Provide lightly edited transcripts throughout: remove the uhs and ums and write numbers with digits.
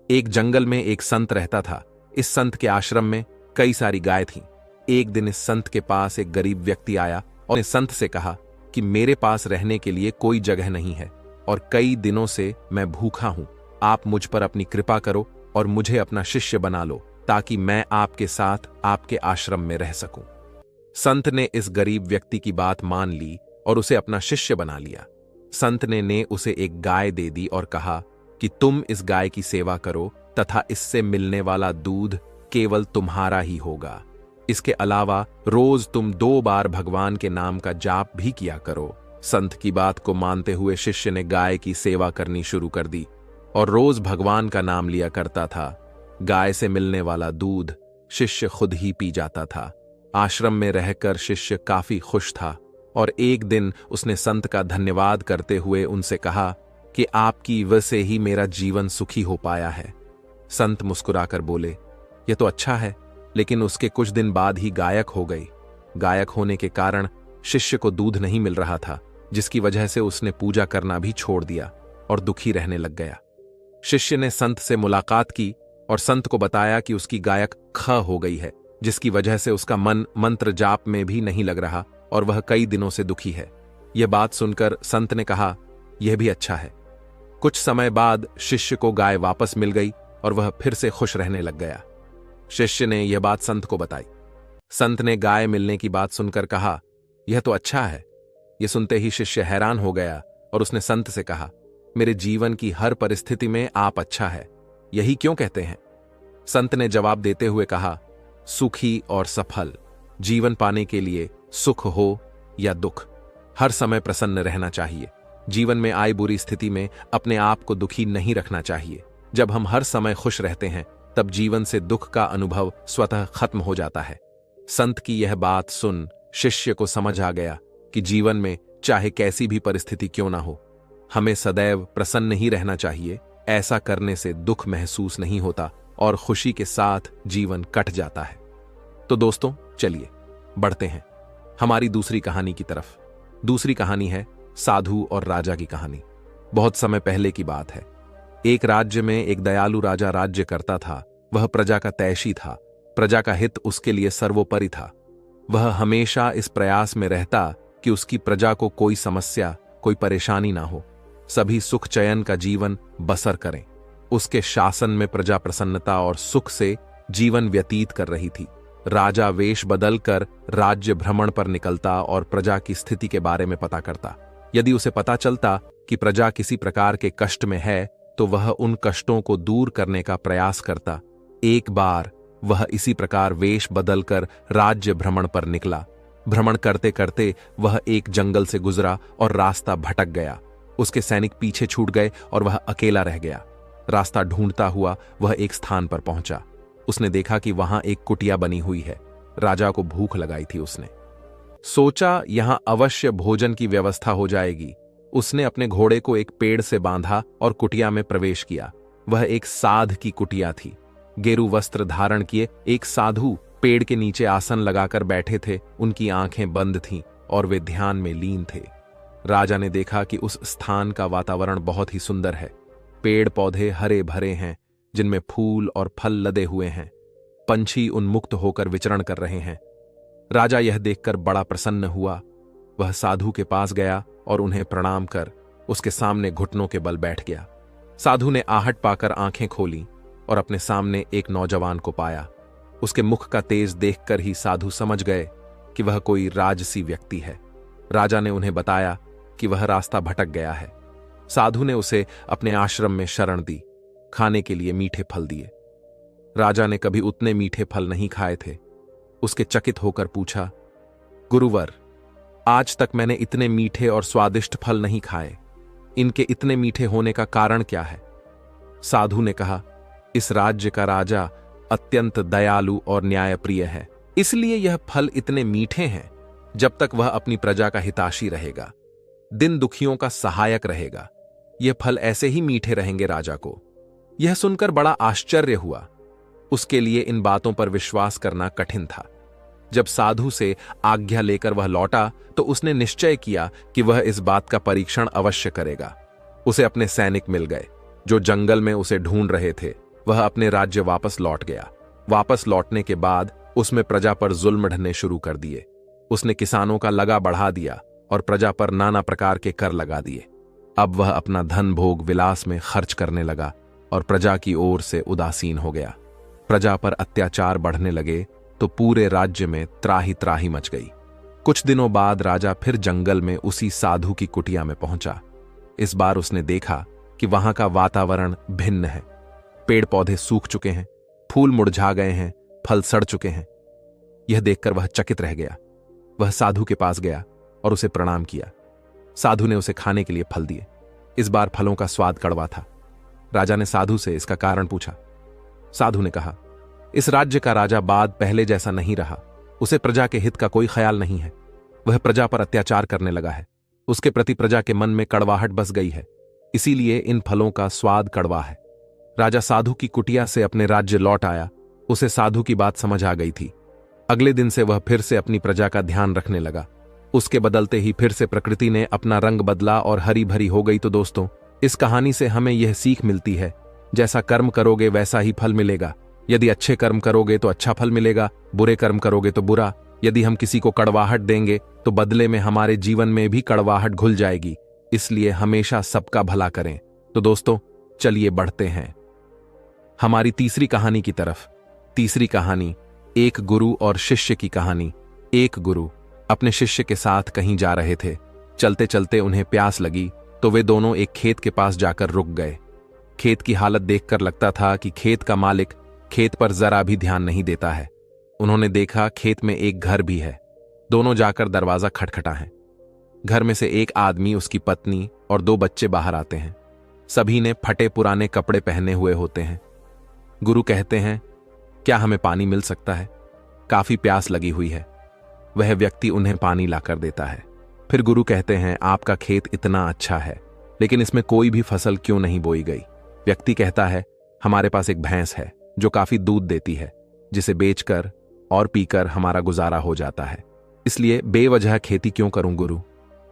एक जंगल में एक संत रहता था। इस संत के आश्रम में कई सारी गाय थीं। एक दिन इस संत के पास एक गरीब व्यक्ति आया और इस संत से कहा कि मेरे पास रहने के लिए कोई जगह नहीं है और कई दिनों से मैं भूखा हूं। आप मुझ पर अपनी कृपा करो और मुझे अपना शिष्य बना लो ताकि मैं आपके साथ आपके आश्रम में रह सकूं। संत ने इस गरीब व्यक्ति की बात मान ली और उसे अपना शिष्य बना लिया। संत ने उसे एक गाय दे दी और कहा कि तुम इस गाय की सेवा करो तथा इससे मिलने वाला दूध केवल तुम्हारा ही होगा। इसके अलावा रोज तुम 2 बार भगवान के नाम का जाप भी किया करो। संत की बात को मानते हुए शिष्य ने गाय की सेवा करनी शुरू कर दी और रोज भगवान का नाम लिया करता था। गाय से मिलने वाला दूध शिष्य खुद ही पी जाता था। आश्रम में रहकर शिष्य काफी खुश था और एक दिन उसने संत का धन्यवाद करते हुए उनसे कहा कि आपकी वजह से ही मेरा जीवन सुखी हो पाया है। संत मुस्कुराकर बोले, यह तो अच्छा है, लेकिन उसके कुछ दिन बाद ही गायक हो गई। गायक होने के कारण शिष्य को दूध नहीं मिल रहा था, जिसकी वजह से उसने पूजा करना भी छोड़ दिया और दुखी रहने लग गया। शिष्य ने संत से मुलाकात की और संत को बताया कि उसकी गायक ख हो गई है, जिसकी वजह से उसका मन मंत्र जाप में भी नहीं लग रहा और वह कई दिनों से दुखी है। यह बात सुनकर संत ने कहा, यह भी अच्छा है। कुछ समय बाद शिष्य को गाय वापस मिल गई और वह फिर से खुश रहने लग गया। शिष्य ने यह बात संत को बताई। संत ने गाय मिलने की बात सुनकर कहा, यह तो अच्छा है। यह सुनते ही शिष्य हैरान हो गया और उसने संत से कहा, मेरे जीवन की हर परिस्थिति में आप अच्छा है, यही क्यों कहते हैं? संत ने जवाब देते हुए कहा, सुखी और सफल जीवन पाने के लिए सुख हो या दुख, हर समय प्रसन्न रहना चाहिए। जीवन में आई बुरी स्थिति में अपने आप को दुखी नहीं रखना चाहिए। जब हम हर समय खुश रहते हैं तब जीवन से दुख का अनुभव स्वतः खत्म हो जाता है। संत की यह बात सुन शिष्य को समझ आ गया कि जीवन में चाहे कैसी भी परिस्थिति क्यों ना हो, हमें सदैव प्रसन्न ही रहना चाहिए। ऐसा करने से दुख महसूस नहीं होता और खुशी के साथ जीवन कट जाता है। तो दोस्तों, चलिए बढ़ते हैं हमारी दूसरी कहानी की तरफ। दूसरी कहानी है साधु और राजा की कहानी। बहुत समय पहले की बात है। एक राज्य में एक दयालु राजा राज्य करता था। वह प्रजा का तैशी था। प्रजा का हित उसके लिए सर्वोपरि था। वह हमेशा इस प्रयास में रहता कि उसकी प्रजा को कोई समस्या, कोई परेशानी ना हो, सभी सुख चयन का जीवन बसर करें। उसके शासन में प्रजा प्रसन्नता और सुख से जीवन व्यतीत कर रही थी। राजा वेश बदलकर राज्य भ्रमण पर निकलता और प्रजा की स्थिति के बारे में पता करता। यदि उसे पता चलता कि प्रजा किसी प्रकार के कष्ट में है तो वह उन कष्टों को दूर करने का प्रयास करता। एक बार वह इसी प्रकार वेश बदलकर राज्य भ्रमण पर निकला। भ्रमण करते करते वह एक जंगल से गुजरा और रास्ता भटक गया। उसके सैनिक पीछे छूट गए और वह अकेला रह गया। रास्ता ढूंढता हुआ वह एक स्थान पर पहुंचा। उसने देखा कि वहां एक कुटिया बनी हुई है। राजा को भूख लगाई थी। उसने सोचा यहां अवश्य भोजन की व्यवस्था हो जाएगी। उसने अपने घोड़े को एक पेड़ से बांधा और कुटिया में प्रवेश किया। वह एक साध की कुटिया थी। गेरू वस्त्र धारण किए एक साधु पेड़ के नीचे आसन लगाकर बैठे थे। उनकी आंखें बंद थीं और वे ध्यान में लीन थे। राजा ने देखा कि उस स्थान का वातावरण बहुत ही सुंदर है। पेड़ पौधे हरे भरे हैं, जिनमें फूल और फल लदे हुए हैं। पंछी उन्मुक्त होकर विचरण कर रहे हैं। राजा यह देखकर बड़ा प्रसन्न हुआ। वह साधु के पास गया और उन्हें प्रणाम कर उसके सामने घुटनों के बल बैठ गया। साधु ने आहट पाकर आंखें खोली और अपने सामने एक नौजवान को पाया। उसके मुख का तेज देखकर ही साधु समझ गए कि वह कोई राजसी व्यक्ति है। राजा ने उन्हें बताया कि वह रास्ता भटक गया है। साधु ने उसे अपने आश्रम में शरण दी। खाने के लिए मीठे फल दिए। राजा ने कभी उतने मीठे फल नहीं खाए थे। उसके चकित होकर पूछा, गुरुवर, आज तक मैंने इतने मीठे और स्वादिष्ट फल नहीं खाए। इनके इतने मीठे होने का कारण क्या है? साधु ने कहा, इस राज्य का राजा अत्यंत दयालु और न्यायप्रिय है, इसलिए यह फल इतने मीठे हैं। जब तक वह अपनी प्रजा का हिताशी रहेगा, दिन दुखियों का सहायक रहेगा, यह फल ऐसे ही मीठे रहेंगे। राजा को यह सुनकर बड़ा आश्चर्य हुआ। उसके लिए इन बातों पर विश्वास करना कठिन था। जब साधु से आज्ञा लेकर वह लौटा तो उसने निश्चय किया कि वह इस बात का परीक्षण अवश्य करेगा। उसे अपने सैनिक मिल गए जो जंगल में उसे ढूंढ रहे थे। वह अपने राज्य वापस लौट गया। वापस लौटने के बाद उसमें प्रजा पर जुल्म ढने शुरू कर दिए। उसने किसानों का लगा बढ़ा दिया और प्रजा पर नाना प्रकार के कर लगा दिए। अब वह अपना धन भोग विलास में खर्च करने लगा और प्रजा की ओर से उदासीन हो गया। प्रजा पर अत्याचार बढ़ने लगे तो पूरे राज्य में त्राही त्राही मच गई। कुछ दिनों बाद राजा फिर जंगल में उसी साधु की कुटिया में पहुंचा। इस बार उसने देखा कि वहां का वातावरण भिन्न है। पेड़ पौधे सूख चुके हैं, फूल मुरझा गए हैं, फल सड़ चुके हैं। यह देखकर वह चकित रह गया। वह साधु के पास गया और उसे प्रणाम किया। साधु ने उसे खाने के लिए फल दिए। इस बार फलों का स्वाद कड़वा था। राजा ने साधु से इसका कारण पूछा। साधु ने कहा, इस राज्य का राजा बाद पहले जैसा नहीं रहा। उसे प्रजा के हित का कोई ख्याल नहीं है। वह प्रजा पर अत्याचार करने लगा है। उसके प्रति प्रजा के मन में कड़वाहट बस गई है, इसीलिए इन फलों का स्वाद कड़वा है। राजा साधु की कुटिया से अपने राज्य लौट आया। उसे साधु की बात समझ आ गई थी। अगले दिन से वह फिर से अपनी प्रजा का ध्यान रखने लगा। उसके बदलते ही फिर से प्रकृति ने अपना रंग बदला और हरी भरी हो गई। तो दोस्तों, इस कहानी से हमें यह सीख मिलती है, जैसा कर्म करोगे वैसा ही फल मिलेगा। यदि अच्छे कर्म करोगे तो अच्छा फल मिलेगा, बुरे कर्म करोगे तो बुरा। यदि हम किसी को कड़वाहट देंगे तो बदले में हमारे जीवन में भी कड़वाहट घुल जाएगी। इसलिए हमेशा सबका भला करें। तो दोस्तों, चलिए बढ़ते हैं हमारी तीसरी कहानी की तरफ। तीसरी कहानी, एक गुरु और शिष्य की कहानी। एक गुरु अपने शिष्य के साथ कहीं जा रहे थे। चलते चलते उन्हें प्यास लगी तो वे दोनों एक खेत के पास जाकर रुक गए। खेत की हालत देखकर लगता था कि खेत का मालिक खेत पर जरा भी ध्यान नहीं देता है। उन्होंने देखा खेत में एक घर भी है। दोनों जाकर दरवाजा खटखटाएं। घर में से एक आदमी, उसकी पत्नी और 2 बच्चे बाहर आते हैं। सभी ने फटे पुराने कपड़े पहने हुए होते हैं। गुरु कहते हैं, क्या हमें पानी मिल सकता है? काफी प्यास लगी हुई है। वह व्यक्ति उन्हें पानी लाकर देता है। फिर गुरु कहते हैं, आपका खेत इतना अच्छा है, लेकिन इसमें कोई भी फसल क्यों नहीं बोई गई? व्यक्ति कहता है, हमारे पास एक भैंस है जो काफी दूध देती है, जिसे बेचकर और पीकर हमारा गुजारा हो जाता है। इसलिए बेवजह खेती क्यों करूं? गुरु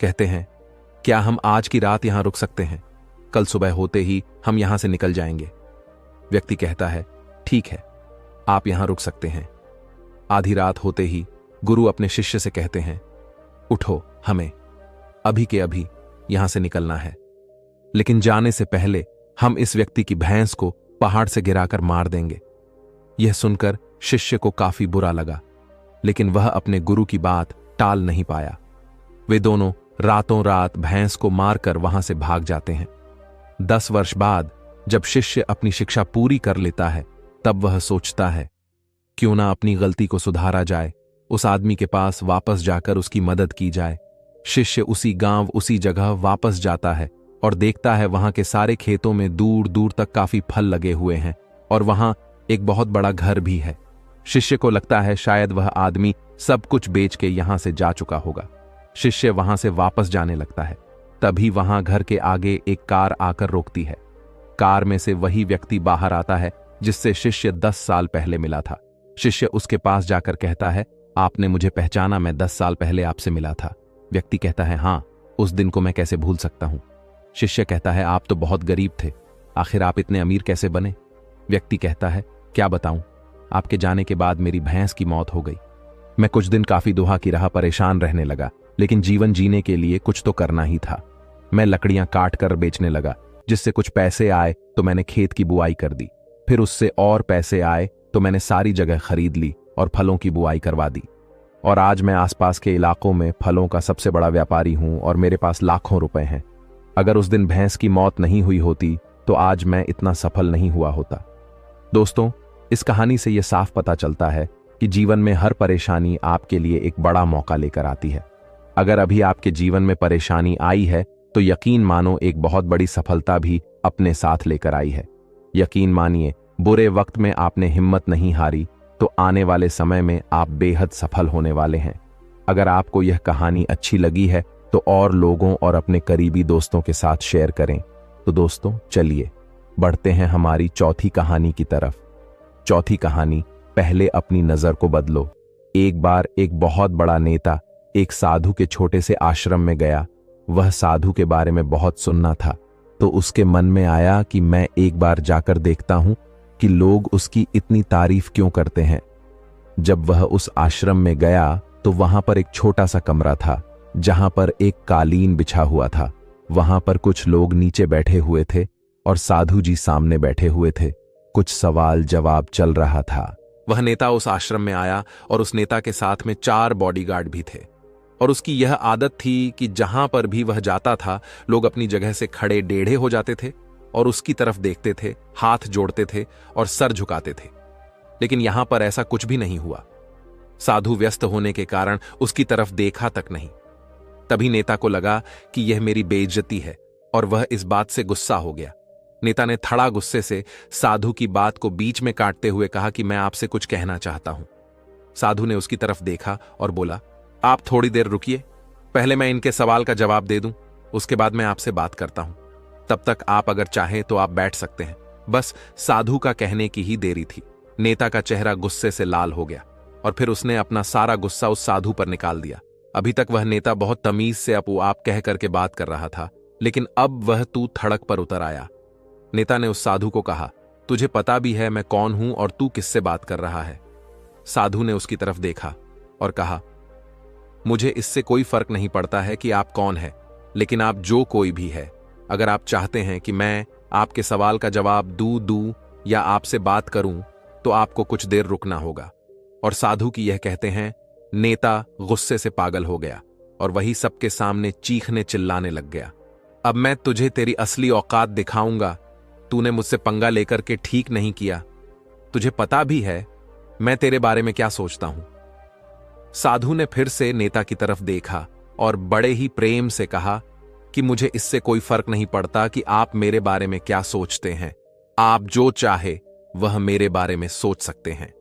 कहते हैं, क्या हम आज की रात यहां रुक सकते हैं? कल सुबह होते ही हम यहां से निकल जाएंगे। व्यक्ति कहता है, ठीक है, आप यहां रुक सकते हैं। आधी रात होते ही गुरु अपने शिष्य से कहते हैं, उठो, हमें अभी के अभी यहां से निकलना है। लेकिन जाने से पहले हम इस व्यक्ति की भैंस को पहाड़ से गिराकर मार देंगे। यह सुनकर शिष्य को काफी बुरा लगा, लेकिन वह अपने गुरु की बात टाल नहीं पाया। वे दोनों रातों रात भैंस को मारकर वहां से भाग जाते हैं। 10 वर्ष बाद जब शिष्य अपनी शिक्षा पूरी कर लेता है, तब वह सोचता है, क्यों ना अपनी गलती को सुधारा जाए, उस आदमी के पास वापस जाकर उसकी मदद की जाए। शिष्य उसी गांव, उसी जगह वापस जाता है और देखता है वहां के सारे खेतों में दूर दूर तक काफी फल लगे हुए हैं और वहां एक बहुत बड़ा घर भी है। शिष्य को लगता है शायद वह आदमी सब कुछ बेच के यहां से जा चुका होगा। शिष्य वहां से वापस जाने लगता है। तभी वहां घर के आगे एक कार आकर रोकती है। कार में से वही व्यक्ति बाहर आता है जिससे शिष्य 10 साल पहले मिला था। शिष्य उसके पास जाकर कहता है, आपने मुझे पहचाना? मैं 10 साल पहले आपसे मिला था। व्यक्ति कहता है, हाँ, उस दिन को मैं कैसे भूल सकता हूं। शिष्य कहता है, आप तो बहुत गरीब थे, आखिर आप इतने अमीर कैसे बने? व्यक्ति कहता है, क्या बताऊं, आपके जाने के बाद मेरी भैंस की मौत हो गई। मैं कुछ दिन काफी दुहा की राह परेशान रहने लगा, लेकिन जीवन जीने के लिए कुछ तो करना ही था। मैं लकड़ियां काट कर बेचने लगा, जिससे कुछ पैसे आए तो मैंने खेत की बुआई कर दी। फिर उससे और पैसे आए तो मैंने सारी जगह खरीद ली और फलों की बुआई करवा दी। और आज मैं आसपास के इलाकों में फलों का सबसे बड़ा व्यापारी हूं और मेरे पास लाखों रुपए हैं। अगर उस दिन भैंस की मौत नहीं हुई होती तो आज मैं इतना सफल नहीं हुआ होता। दोस्तों, इस कहानी से यह साफ पता चलता है कि जीवन में हर परेशानी आपके लिए एक बड़ा मौका लेकर आती है। अगर अभी आपके जीवन में परेशानी आई है तो यकीन मानो एक बहुत बड़ी सफलता भी अपने साथ लेकर आई है। यकीन मानिए, बुरे वक्त में आपने हिम्मत नहीं हारी तो आने वाले समय में आप बेहद सफल होने वाले हैं। अगर आपको यह कहानी अच्छी लगी है तो और लोगों और अपने करीबी दोस्तों के साथ शेयर करें। तो दोस्तों, चलिए बढ़ते हैं हमारी चौथी कहानी की तरफ। चौथी कहानी, पहले अपनी नजर को बदलो। एक बार एक बहुत बड़ा नेता एक साधु के छोटे से आश्रम में गया। वह साधु के बारे में बहुत सुनना था, तो उसके मन में आया कि मैं एक बार जाकर देखता हूं कि लोग उसकी इतनी तारीफ क्यों करते हैं। जब वह उस आश्रम में गया तो वहां पर एक छोटा सा कमरा था जहां पर एक कालीन बिछा हुआ था। वहां पर कुछ लोग नीचे बैठे हुए थे और साधु जी सामने बैठे हुए थे। कुछ सवाल जवाब चल रहा था। वह नेता उस आश्रम में आया और उस नेता के साथ में 4 बॉडीगार्ड भी थे और उसकी यह आदत थी कि जहां पर भी वह जाता था लोग अपनी जगह से खड़े टेढ़े हो जाते थे और उसकी तरफ देखते थे, हाथ जोड़ते थे और सर झुकाते थे। लेकिन यहां पर ऐसा कुछ भी नहीं हुआ। साधु व्यस्त होने के कारण उसकी तरफ देखा तक नहीं। तभी नेता को लगा कि यह मेरी बेइज्जती है और वह इस बात से गुस्सा हो गया। नेता ने थड़ा गुस्से से साधु की बात को बीच में काटते हुए कहा कि मैं आपसे कुछ कहना चाहता हूं। साधु ने उसकी तरफ देखा और बोला, आप थोड़ी देर रुकिए, पहले मैं इनके सवाल का जवाब दे दूं, उसके बाद मैं आपसे बात करता हूं। तब तक आप अगर चाहें तो आप बैठ सकते हैं। बस साधु का कहने की ही देरी थी। नेता का चेहरा गुस्से से लाल हो गया और फिर उसने अपना सारा गुस्सा उस साधु पर निकाल दिया। अभी तक वह नेता बहुत तमीज से अपू आप कह करके बात कर रहा था, लेकिन अब वह तू थड़क पर उतर आया। नेता ने उस साधु को कहा, तुझे पता भी है मैं कौन हूं और तू किससे बात कर रहा है। साधु ने उसकी तरफ देखा और कहा, मुझे इससे कोई फर्क नहीं पड़ता है कि आप कौन है, लेकिन आप जो कोई भी है, अगर आप चाहते हैं कि मैं आपके सवाल का जवाब दूं या आपसे बात करूं तो आपको कुछ देर रुकना होगा। और साधु की यह कहते हैं नेता गुस्से से पागल हो गया और वही सबके सामने चीखने चिल्लाने लग गया, अब मैं तुझे तेरी असली औकात दिखाऊंगा। तूने मुझसे पंगा लेकर के ठीक नहीं किया। तुझे पता भी है मैं तेरे बारे में क्या सोचता हूं। साधु ने फिर से नेता की तरफ देखा और बड़े ही प्रेम से कहा कि मुझे इससे कोई फर्क नहीं पड़ता कि आप मेरे बारे में क्या सोचते हैं। आप जो चाहे वह मेरे बारे में सोच सकते हैं।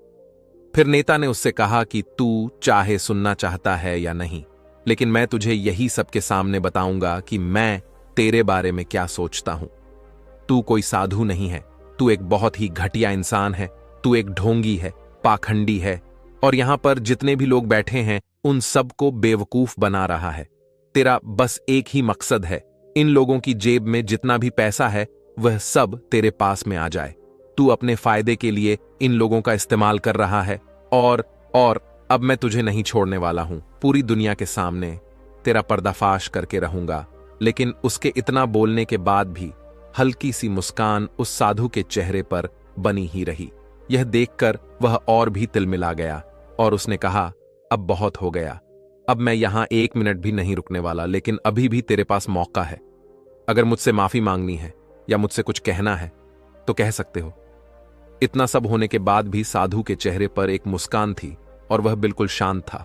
फिर नेता ने उससे कहा कि तू चाहे सुनना चाहता है या नहीं, लेकिन मैं तुझे यही सबके सामने बताऊंगा कि मैं तेरे बारे में क्या सोचता हूं। तू कोई साधु नहीं है, तू एक बहुत ही घटिया इंसान है, तू एक ढोंगी है, पाखंडी है और यहां पर जितने भी लोग बैठे हैं उन सबको बेवकूफ बना रहा है। तेरा बस एक ही मकसद है, इन लोगों की जेब में जितना भी पैसा है वह सब तेरे पास में आ जाए। तू अपने फायदे के लिए इन लोगों का इस्तेमाल कर रहा है और अब मैं तुझे नहीं छोड़ने वाला हूं। पूरी दुनिया के सामने तेरा पर्दाफाश करके रहूंगा। लेकिन उसके इतना बोलने के बाद भी हल्की सी मुस्कान उस साधु के चेहरे पर बनी ही रही। यह देखकर वह और भी तिलमिला गया और उसने कहा, अब बहुत हो गया, अब मैं यहां 1 मिनट भी नहीं रुकने वाला, लेकिन अभी भी तेरे पास मौका है। अगर मुझसे माफी मांगनी है या मुझसे कुछ कहना है तो कह सकते हो। इतना सब होने के बाद भी साधु के चेहरे पर एक मुस्कान थी और वह बिल्कुल शांत था।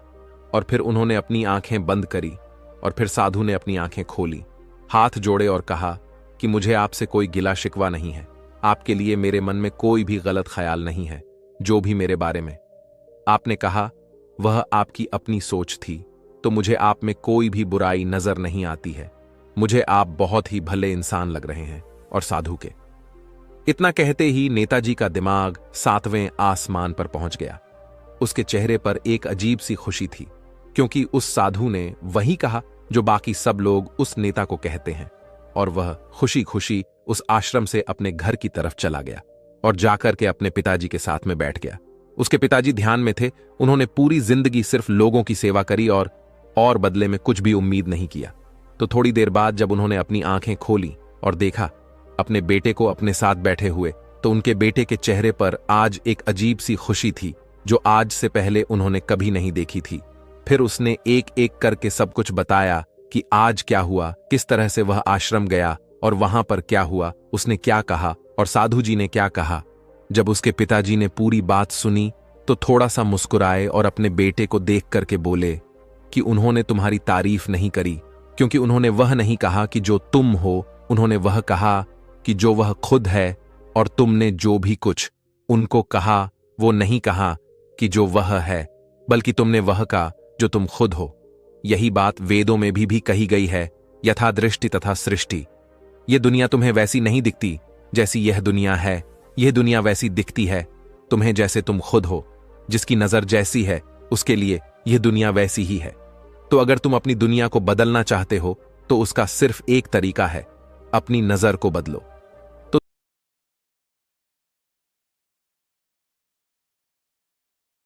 और फिर उन्होंने अपनी आंखें बंद करी और फिर साधु ने अपनी आंखें खोली, हाथ जोड़े और कहा कि मुझे आपसे कोई गिला शिकवा नहीं है। आपके लिए मेरे मन में कोई भी गलत ख्याल नहीं है। जो भी मेरे बारे में आपने कहा वह आपकी अपनी सोच थी, तो मुझे आप में कोई भी बुराई नजर नहीं आती है। मुझे आप बहुत ही भले इंसान लग रहे हैं। और साधु के इतना कहते ही नेताजी का दिमाग 7वें आसमान पर पहुंच गया। उसके चेहरे पर एक अजीब सी खुशी थी, क्योंकि उस साधु ने वही कहा जो बाकी सब लोग उस नेता को कहते हैं। और वह खुशी खुशी उस आश्रम से अपने घर की तरफ चला गया और जाकर के अपने पिताजी के साथ में बैठ गया। उसके पिताजी ध्यान में थे। उन्होंने पूरी जिंदगी सिर्फ लोगों की सेवा करी और बदले में कुछ भी उम्मीद नहीं किया। तो थोड़ी देर बाद जब उन्होंने अपनी आंखें खोली और देखा अपने बेटे को अपने साथ बैठे हुए, तो उनके बेटे के चेहरे पर आज एक अजीब सी खुशी थी जो आज से पहले उन्होंने कभी नहीं देखी थी। फिर उसने एक एक करके सब कुछ बताया कि आज क्या हुआ, किस तरह से वह आश्रम गया और वहां पर क्या हुआ, उसने क्या कहा और साधु जी ने क्या कहा। जब उसके पिताजी ने पूरी बात सुनी तो थोड़ा सा मुस्कुराए और अपने बेटे को देख करके बोले कि उन्होंने तुम्हारी तारीफ नहीं करी, क्योंकि उन्होंने वह नहीं कहा कि जो तुम हो, उन्होंने वह कहा कि जो वह खुद है। और तुमने जो भी कुछ उनको कहा वो नहीं कहा कि जो वह है, बल्कि तुमने वह कहा जो तुम खुद हो। यही बात वेदों में भी कही गई है, यथा दृष्टि तथा सृष्टि। यह दुनिया तुम्हें वैसी नहीं दिखती जैसी यह दुनिया है, यह दुनिया वैसी दिखती है तुम्हें जैसे तुम खुद हो। जिसकी नजर जैसी है उसके लिए यह दुनिया वैसी ही है। तो अगर तुम अपनी दुनिया को बदलना चाहते हो तो उसका सिर्फ एक तरीका है, अपनी नजर को बदलो।